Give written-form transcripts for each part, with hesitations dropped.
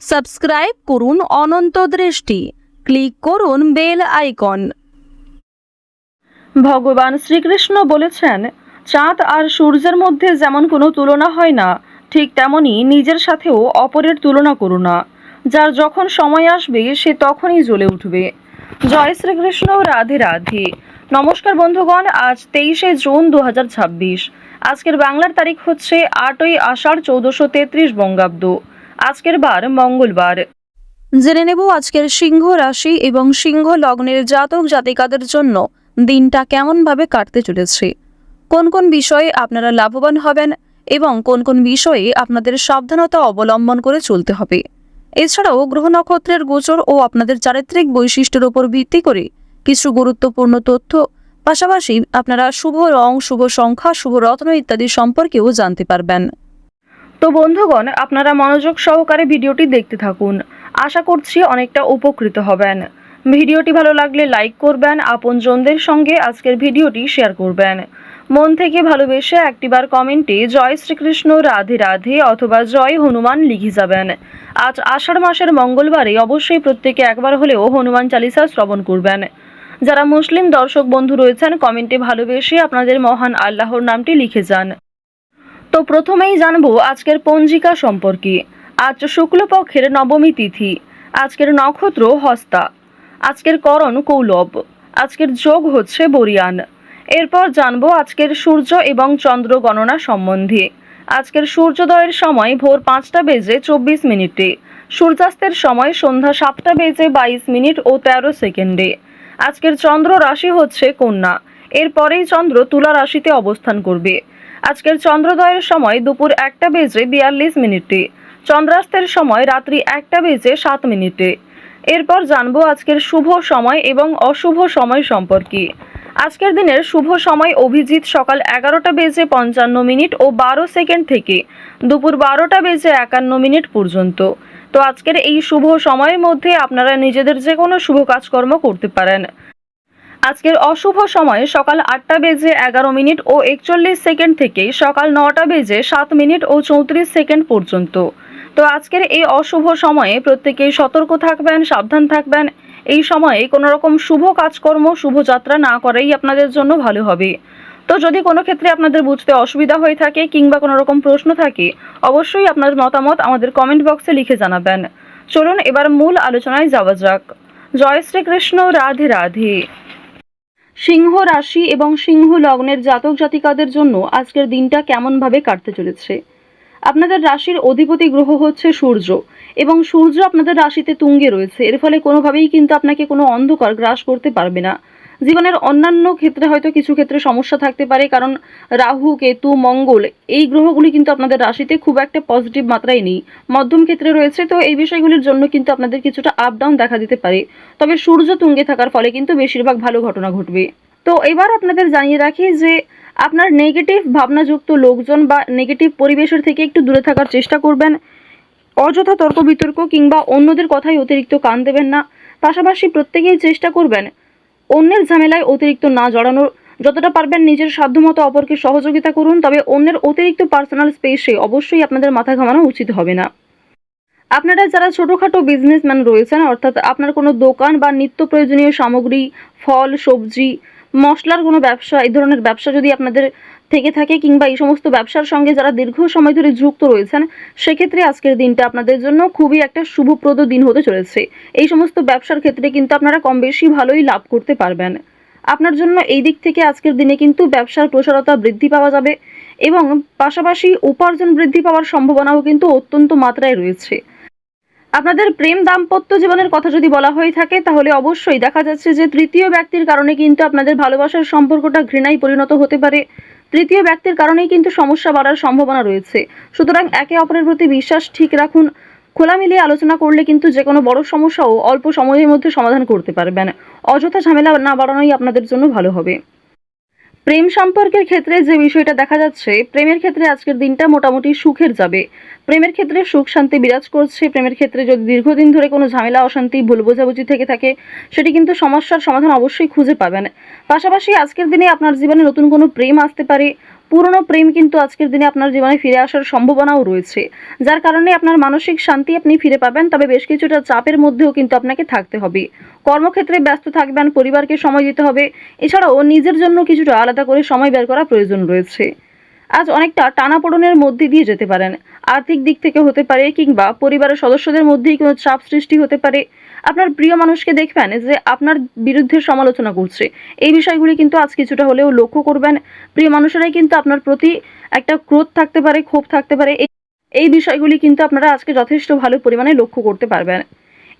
Subscribe করুন অনন্ত দৃষ্টি, click করুন বেল আইকন। ভগবান শ্রীকৃষ্ণ বলেছেন, চাঁদ আর সূর্যের মধ্যে যেমন কোনো তুলনা হয় না, ঠিক তেমনি নিজের সাথেও অপরের তুলনা করো না। যার যখন সময় আসবে সে তখনই জ্বলে উঠবে। জয় শ্রীকৃষ্ণ, রাধে রাধে। নমস্কার বন্ধুগণ, আজ 23শে জুন 2026। আজকের বাংলার তারিখ হচ্ছে 8ই আষাঢ় 1433 বঙ্গাব্দ। আজকের বার মঙ্গলবার। জেনে নেব আজকের সিংহ রাশি এবং সিংহ লগ্নের জাতক জাতিকাদের জন্য দিনটা কেমনভাবে কাটতে চলেছে, কোন কোন বিষয়ে আপনারা লাভবান হবেন এবং কোন কোন বিষয়ে আপনাদের সাবধানতা অবলম্বন করে চলতে হবে। এছাড়াও গ্রহ নক্ষত্রের গোচর ও আপনাদের চারিত্রিক বৈশিষ্ট্যের উপর ভিত্তি করে কিছু গুরুত্বপূর্ণ তথ্য, পাশাপাশি আপনারা শুভ রং, শুভ সংখ্যা, শুভ রত্ন ইত্যাদি সম্পর্কেও জানতে পারবেন। তো বন্ধুগণ, আপনারা মনোযোগ সহকারে ভিডিওটি দেখতে থাকুন। আশা করছি অনেকটা উপকৃত হবেন। ভিডিওটি ভালো লাগলে লাইক করবেন, আপনজনদের সঙ্গে আজকের ভিডিওটি শেয়ার করবেন। মন থেকে ভালোবেসে একটিবার কমেন্টে জয় শ্রীকৃষ্ণ, রাধে রাধে অথবা জয় হনুমান লিখে যাবেন। আজ আষাঢ় মাসের মঙ্গলবারে অবশ্যই প্রত্যেকে একবার হলেও হনুমান চালিসা শ্রবণ করবেন। যারা মুসলিম দর্শক বন্ধু রয়েছেন, কমেন্টে ভালোবেসে আপনাদের মহান আল্লাহর নামটি লিখে যান। তো প্রথমেই জানবো আজকের পঞ্জিকা সম্পর্কে। আজ শুক্লপক্ষের নবমী তিথি। আজকের নক্ষত্র হস্তা। আজকের করণ কৌলব। আজকের যোগ হচ্ছে বরিয়ান। এরপর জানবো আজকের সূর্য এবং চন্দ্র গণনা সম্বন্ধে। আজকের সূর্যোদয়ের সময় ভোর 5টা বেজে 24 মিনিটে। সূর্যাস্তের সময় সন্ধ্যা 7টা বেজে 22 মিনিট ও 13 সেকেন্ডে। আজকের চন্দ্র রাশি হচ্ছে কন্যা। এরপরেই চন্দ্র তুলা রাশিতে অবস্থান করবে। আজকের চন্দ্রোদয়ের সময় দুপুর 1টা বেজে 42 মিনিটে। চন্দ্রাস্তের সময় রাত্রি 1টা বেজে 7 মিনিটে। এরপর জানবো আজকের শুভ সময় এবং অশুভ সময় সম্পর্কে। আজকের দিনের শুভ সময় অভিজিৎ সকাল 11টা বেজে 55 মিনিট ও 12 সেকেন্ড থেকে দুপুর 12টা বেজে 51 মিনিট পর্যন্ত। তো আজকের এই শুভ সময়ের মধ্যে আপনারা নিজেদের যে কোনো শুভ কাজকর্ম করতে পারেন। আজকের অশুভ সময় সকাল 8টা বেজে 11 মিনিট ও 41 সেকেন্ড থেকে সকাল 9টা বেজে 7 মিনিট ও 34 সেকেন্ড পর্যন্ত। তো আজকের এই অশুভ সময়ে প্রত্যেকেই সতর্ক থাকবেন, সাবধান থাকবেন। এই সময়ে কোনো রকম শুভ কাজকর্ম, শুভযাত্রা না করাই আপনাদের জন্য ভালো হবে। তো যদি কোনো ক্ষেত্রে আপনাদের বুঝতে অসুবিধা হয়ে থাকে কিংবা কোনো রকম প্রশ্ন থাকে, অবশ্যই আপনার মতামত আমাদের কমেন্ট বক্সে লিখে জানাবেন। চলুন এবার মূল আলোচনায় যাওয়া যাক। জয় শ্রীকৃষ্ণ, রাধে রাধে। সিংহ রাশি এবং সিংহ লগ্নের জাতক জাতিকাদের জন্য আজকের দিনটা কেমনভাবে কাটতে চলেছে। আপনাদের রাশির অধিপতি গ্রহ হচ্ছে সূর্য, এবং সূর্য আপনাদের রাশিতে তুঙ্গে রয়েছে। এর ফলে কোনোভাবেই কিন্তু আপনাকে কোনো অন্ধকার গ্রাস করতে পারবে না। জীবনের অন্যান্য ক্ষেত্রে হয়তো কিছু ক্ষেত্রে সমস্যা থাকতে পারে, কারণ রাহু, কেতু, মঙ্গল এই গ্রহগুলি কিন্তু আপনাদের রাশিতে খুব একটা পজিটিভ মাত্রায় নেই, মধ্যম ক্ষেত্রে রয়েছে। তো এই বিষয়গুলির জন্য কিন্তু আপনাদের কিছুটা আপ ডাউন দেখা দিতে পারে। তবে সূর্য তুঙ্গে থাকার ফলে কিন্তু বেশিরভাগ ভালো ঘটনা ঘটবে। তো এবার আপনাদের জানিয়ে রাখি যে আপনার নেগেটিভ ভাবনাযুক্ত লোকজন বা নেগেটিভ পরিবেশের থেকে একটু দূরে থাকার চেষ্টা করবেন। অযথা তর্ক বিতর্ক কিংবা অন্যদের কথায় অতিরিক্ত কান দেবেন না। পাশাপাশি প্রত্যেকেই চেষ্টা করবেন অন্যের ঝামেলায় অতিরিক্ত না জড়ানোর। যতটা পারবেন নিজের সাধ্যমতো অপরকে সহযোগিতা করুন, তবে অন্যের অতিরিক্ত পার্সোনাল স্পেসে অবশ্যই আপনাদের মাথা ঘামানো উচিত হবে না। আপনারা যারা ছোটোখাটো বিজনেসম্যান রয়েছেন, অর্থাৎ আপনার কোনো দোকান বা নিত্য প্রয়োজনীয় সামগ্রী, ফল, সবজি, মশলার কোনো ব্যবসা, এই ধরনের ব্যবসা যদি আপনাদের থেকে থাকে কিংবা এই সমস্ত ব্যবসার সঙ্গে যারা দীর্ঘ সময় ধরে যুক্ত রয়েছেন, সেক্ষেত্রে আজকের দিনটা আপনাদের জন্য খুবই একটা শুভপ্রদ দিন হতে চলেছে। এই সমস্ত ব্যবসার ক্ষেত্রে কিন্তু আপনারা কম বেশি ভালোই লাভ করতে পারবেন। আপনার জন্য এই দিক থেকে আজকের দিনে কিন্তু ব্যবসার প্রসারতা বৃদ্ধি পাওয়া যাবে, এবং পাশাপাশি উপার্জন বৃদ্ধি পাওয়ার সম্ভাবনাও কিন্তু অত্যন্ত মাত্রায় রয়েছে। আপনাদের প্রেম দাম্পত্য জীবনের কথা যদি বলা হয়ে থাকে, তাহলে অবশ্যই দেখা যাচ্ছে যে তৃতীয় ব্যক্তির কারণে কিন্তু আপনাদের ভালোবাসার সম্পর্কটা ঘৃণায় পরিণত হতে পারে। তৃতীয় ব্যক্তির কারণেই কিন্তু সমস্যা বাড়ার সম্ভাবনা রয়েছে। সুতরাং একে অপরের প্রতি বিশ্বাস ঠিক রাখুন। খোলা মিলিয়ে আলোচনা করলে কিন্তু যে কোনো বড় সমস্যাও অল্প সময়ের মধ্যে সমাধান করতে পারবেন। অযথা ঝামেলা না বাড়ানোই আপনাদের জন্য ভালো হবে। প্রেম সম্পর্কের ক্ষেত্রে যে বিষয়টা দেখা যাচ্ছে, প্রেমের ক্ষেত্রে আজকের দিনটা মোটামুটি সুখের যাবে। প্রেমের ক্ষেত্রে সুখ শান্তি বিরাজ করছে। প্রেমের ক্ষেত্রে যদি দীর্ঘদিন ধরে কোনো ঝামেলা, অশান্তি, ভুল বোঝাবুঝি থেকে থাকে, সেটি কিন্তু সমস্যার সমাধান অবশ্যই খুঁজে পাবেন। পাশাপাশি আজকের দিনে আপনার জীবনে নতুন কোনো প্রেম আসতে পারে। পুরনো প্রেম কিন্তু আজকের দিনে আপনার জীবনে ফিরে আসার সম্ভাবনাও রয়েছে, যার কারণে আপনার মানসিক শান্তি আপনি ফিরে পাবেন। তবে বেশ কিছুটা চাপের মধ্যেও কিন্তু আপনাকে থাকতে হবে। কর্মক্ষেত্রে ব্যস্ত থাকবেন, পরিবারকে সময় দিতে হবে। এছাড়াও নিজের জন্য কিছুটা আলাদা করে সময় বের করা প্রয়োজন রয়েছে। আজ অনেকটা টানাপোড়েনের মধ্যে দিয়ে যেতে পারেন। আর্থিক দিক থেকে হতে পারে, কিংবা পরিবারের সদস্যদের মধ্যেই কোনো চাপ সৃষ্টি হতে পারে। আপনার প্রিয় মানুষকে দেখবেন যে আপনার বিরুদ্ধে সমালোচনা করছে। এই বিষয়গুলি কিন্তু আজ কিছুটা হলেও লক্ষ্য করবেন। প্রিয় মানুষেরাই কিন্তু আপনার প্রতি একটা ক্রোধ থাকতে পারে, ক্ষোভ থাকতে পারে। এই বিষয়গুলি কিন্তু আপনারা আজকে যথেষ্ট ভালো পরিমাণে লক্ষ্য করতে পারবেন।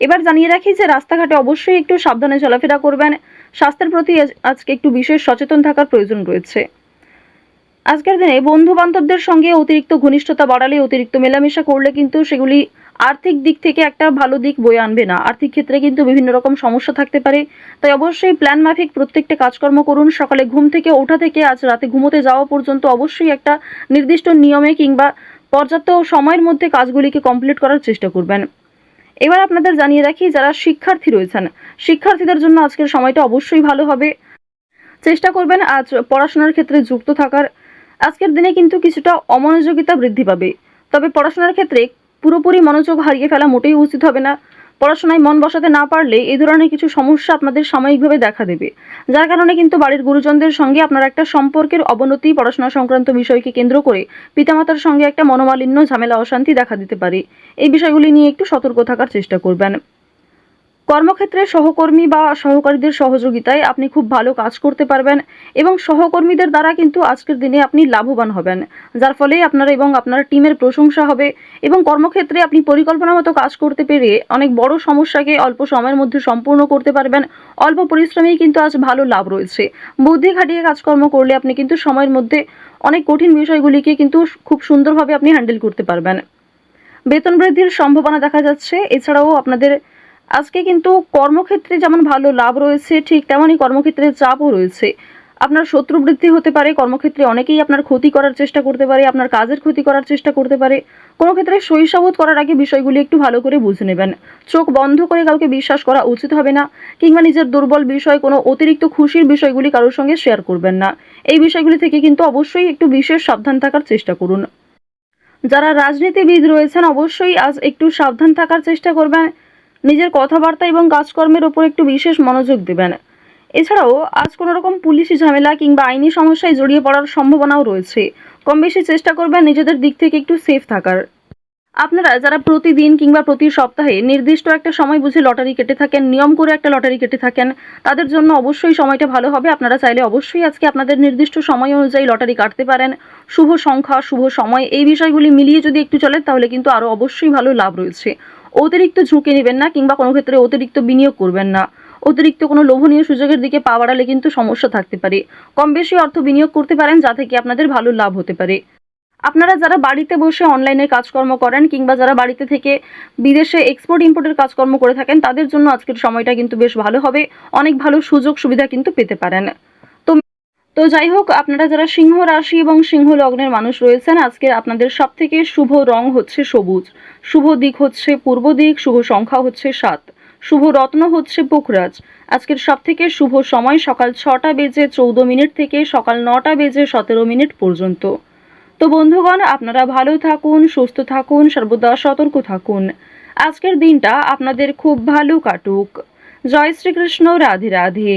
এবার জানিয়ে রাখি যে রাস্তাঘাটে অবশ্যই একটু সাবধানে চলাফেরা করবেন। স্বাস্থ্যের প্রতি আজকে একটু বিশেষ সচেতন থাকার প্রয়োজন রয়েছে। আজকের দিনে বন্ধু বান্ধবদের সঙ্গে অতিরিক্ত ঘনিষ্ঠতা বাড়ালে, অতিরিক্ত মেলামেশা করলে কিন্তু সেগুলি আর্থিক দিক থেকে একটা ভালো দিক বয়ে আনবে না। আর্থিক ক্ষেত্রে কিন্তু বিভিন্ন রকম সমস্যা থাকতে পারে। তাই অবশ্যই প্ল্যান মাফিক প্রত্যেকটা কাজকর্ম করুন। সকালে ঘুম থেকে ওঠা থেকে আজ রাতে ঘুমোতে যাওয়া পর্যন্ত অবশ্যই একটা নির্দিষ্ট নিয়মে কিংবা পর্যাপ্ত সময়ের মধ্যে কাজগুলিকে কমপ্লিট করার চেষ্টা করবেন। এবার আপনাদের জানিয়ে রাখি, যারা শিক্ষার্থী রয়েছেন, শিক্ষার্থীদের জন্য আজকের সময়টা অবশ্যই ভালো হবে। চেষ্টা করবেন আজ পড়াশোনার ক্ষেত্রে যুক্ত থাকার। আজকের দিনে কিন্তু কিছুটা অমনোযোগিতা বৃদ্ধি পাবে। তবে পড়াশোনার ক্ষেত্রে পুরোপুরি মনোযোগ হারিয়ে ফেলা মোটেই উচিত হবে না। পড়াশোনায় মন বসাতে না পারলে এই ধরনের কিছু সমস্যা আপনাদের সাময়িকভাবে দেখা দেবে, যার কারণে কিন্তু বাড়ির গুরুজনদের সঙ্গে আপনার একটা সম্পর্কের অবনতি, পড়াশোনা সংক্রান্ত বিষয়কে কেন্দ্র করে পিতামাতার সঙ্গে একটা মনোমালিন্য, ঝামেলা, অশান্তি দেখা দিতে পারে। এই বিষয়গুলি নিয়ে একটু সতর্ক থাকার চেষ্টা করবেন। কর্মক্ষেত্রে সহকর্মী বা সহকারীদের সহযোগিতায় আপনি খুব ভালো কাজ করতে পারবেন, এবং সহকর্মীদের দ্বারা কিন্তু আজকের দিনে আপনি লাভবান হবেন, যার ফলে আপনার এবং আপনার টিমের প্রশংসা হবে। এবং কর্মক্ষেত্রে আপনি পরিকল্পনা মতো কাজ করতে পেরে অনেক বড় সমস্যাকে অল্প সময়ের মধ্যে সম্পূর্ণ করতে পারবেন। অল্প পরিশ্রমেই কিন্তু আজ ভালো লাভ রয়েছে। বুদ্ধি খাটিয়ে কাজকর্ম করলে আপনি কিন্তু সময়ের মধ্যে অনেক কঠিন বিষয়গুলিকে কিন্তু খুব সুন্দরভাবে আপনি হ্যান্ডেল করতে পারবেন। বেতন বৃদ্ধির সম্ভাবনা দেখা যাচ্ছে। এছাড়াও আপনাদের আজকে কিন্তু কর্মক্ষেত্রে যেমন ভালো লাভ রয়েছে, ঠিক তেমনই কর্মক্ষেত্রে চাপও রয়েছে। আপনার শত্রু বৃদ্ধি হতে পারে। কর্মক্ষেত্রে অনেকেই আপনার ক্ষতি করার চেষ্টা করতে পারে, আপনার কাজের ক্ষতি করার চেষ্টা করতে পারে। কোনো ক্ষেত্রে সহিসাবোধ করার আগে বিষয়গুলি একটু ভালো করে বুঝে নেবেন। চোখ বন্ধ করে কাউকে বিশ্বাস করা উচিত হবে না, কিংবা নিজের দুর্বল বিষয়, কোনো অতিরিক্ত খুশির বিষয়গুলি কারোর সঙ্গে শেয়ার করবেন না। এই বিষয়গুলি থেকে কিন্তু অবশ্যই একটু বিশেষ সাবধান থাকার চেষ্টা করুন। যারা রাজনীতিবিদ রয়েছেন অবশ্যই আজ একটু সাবধান থাকার চেষ্টা করবেন। নিজের কথাবার্তা এবং কাজকর্মের ওপর একটু বিশেষ মনোযোগ দেবেন। এছাড়াও আজ কোনো রকম পুলিশি ঝামেলা কিংবা আইনি সমস্যায় জড়িয়ে পড়ার সম্ভাবনাও রয়েছে। কম বেশি চেষ্টা করবেন নিজেদের দিক থেকে একটু সেফ থাকার। আপনারা যারা প্রতিদিন কিংবা প্রতি সপ্তাহে নির্দিষ্ট একটা সময় বুঝে লটারি কেটে থাকেন, নিয়ম করে একটা লটারি কেটে থাকেন, তাদের জন্য অবশ্যই সময়টা ভালো হবে। আপনারা চাইলে অবশ্যই আজকে আপনাদের নির্দিষ্ট সময় অনুযায়ী লটারি কাটতে পারেন। শুভ সংখ্যা, শুভ সময়, এই বিষয়গুলি মিলিয়ে যদি একটু চলেন তাহলে কিন্তু আরও অবশ্যই ভালো লাভ রয়েছে। অতিরিক্ত ঝুঁকি নেবেন না, কিংবা কোনো ক্ষেত্রে অতিরিক্ত বিনিয়োগ করবেন না। অতিরিক্ত কোনো লোভনীয় সুযোগের দিকে পা বাড়ালে কিন্তু সমস্যা থাকতে পারে। কম বেশি অর্থ বিনিয়োগ করতে পারেন, যা থেকে আপনাদের ভালো লাভ হতে পারে। আপনারা যারা বাড়িতে বসে অনলাইনে কাজকর্ম করেন, কিংবা যারা বাড়িতে থেকে বিদেশে এক্সপোর্ট ইম্পোর্টের কাজকর্ম করে থাকেন, তাদের জন্য আজকের সময়টা কিন্তু বেশ ভালো হবে। অনেক ভালো সুযোগ সুবিধা কিন্তু পেতে পারেন। তো তো যাই হোক, আপনারা যারা সিংহ রাশি এবং সিংহ লগ্নের মানুষ রয়েছেন, আজকে আপনাদের সবথেকে শুভ রং হচ্ছে সবুজ, শুভ দিক হচ্ছে পূর্ব দিক, শুভ সংখ্যা হচ্ছে 7, শুভ রত্ন হচ্ছে পুখরাজ। আজকের সবথেকে শুভ সময় সকাল 6টা বেজে 14 মিনিট থেকে সকাল 9টা বেজে 17 মিনিট পর্যন্ত। তো বন্ধুগণ, আপনারা ভালো থাকুন, সুস্থ থাকুন, সর্বদা সতর্ক থাকুন। আজকের দিনটা আপনাদের খুব ভালো কাটুক। জয় শ্রীকৃষ্ণ, রাধে রাধে।